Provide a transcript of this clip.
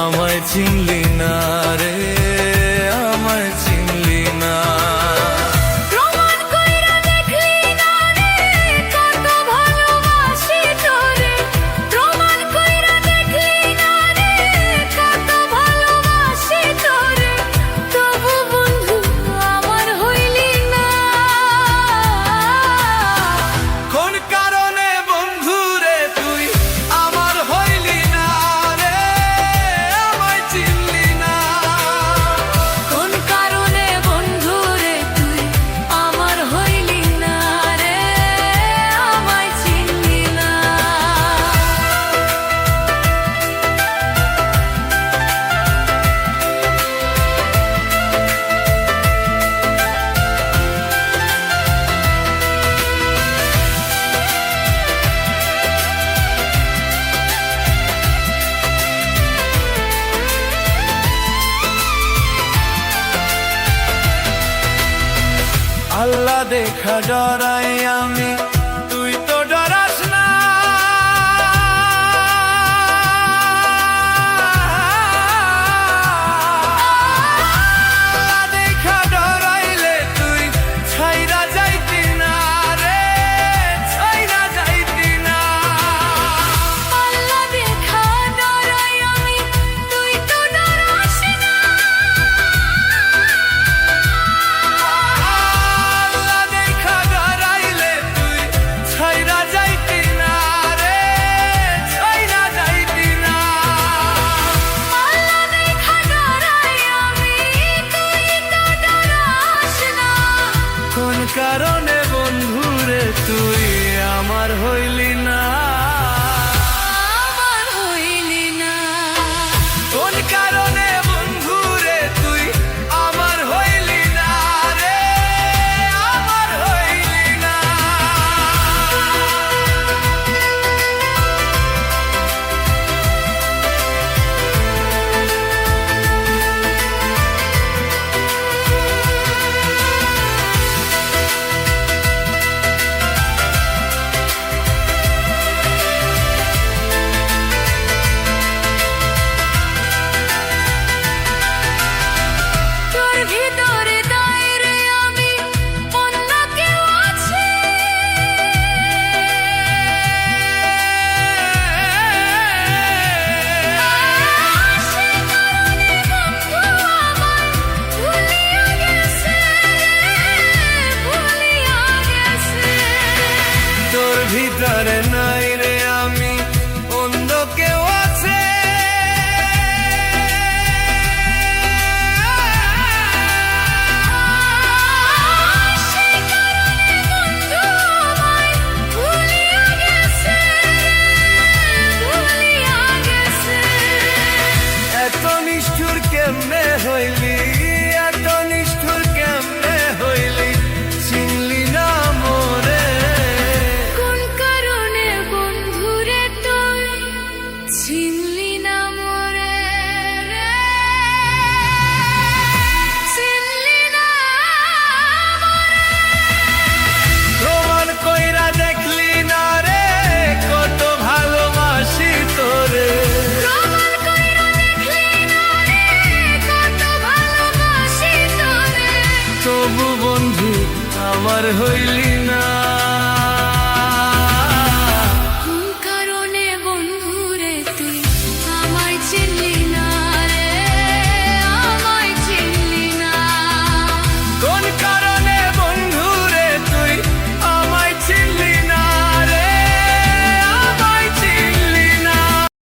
আমায় চিনলি না রে, আমায় চিনলি না। প্রমাণ কইরা দেখলি না রে, কত ভালোবাসি তোরে। প্রমাণ কইরা দেখলি না রে, কত ভালোবাসি তোরে। তবু বন্ধু আমার হইলি না। কোন কারণে বন্ধু রে তুই আমার হইলি না রে, আমায় চিনলি না। কোন কারণে বন্ধু রে তুই আমার হইলি না রে, আমায় চিনলি না। আল্লাহ দেখা ডরাই আমি, তুই তো ডরাস না। আল্লাহ দেখা ডরাইলে তুই ছাইরা যাইতি না রে, ছাইরা যাইতি না। আল্লাহ দেখা ডরাই আমি, তুই তো ডরাস না। আল্লাহ দেখা ডরাইলে তুই ছাইরা যাইতি না রে, ছাইরা যাইতি না। আল্লাহ দেখা ডরাই আমি, তুই তো ডরাস না। কোন কারণে বন্ধু রে তুই আমার হইলি না, আমার হইলি না। কোন কারণে বন্ধু রে তুই আমার হইলি না রে, আমার হইলি না। তোর ভিতরে দাঁড়িয়ে আমি অন্য কেউ আছে। সে কারণে বন্ধু আমায় ভুলিয়া গেছে, ভুলিয়া গেছে। তোর ভিতরে নাই রে আমি, অন্য কেউ আছে। সে কারণে বন্ধু আমায় ভুলিয়া গেছে, ভুলিয়া গেছে। এত নিষ্ঠুর কেমনে হইলি, এত নিষ্ঠুর কেমনে হইলি, চিনলি না মোরে। কোন কারণে বন্ধু রে তুই চিনলি না মোরে রে, চিনলি না মোরে। প্রমাণ কইরা দেখলি না রে, কত ভালোবাসি তোরে। প্রমাণ কইরা দেখলি না রে, কত ভালোবাসি তোরে। তবু বন্ধু আমার হইলি না।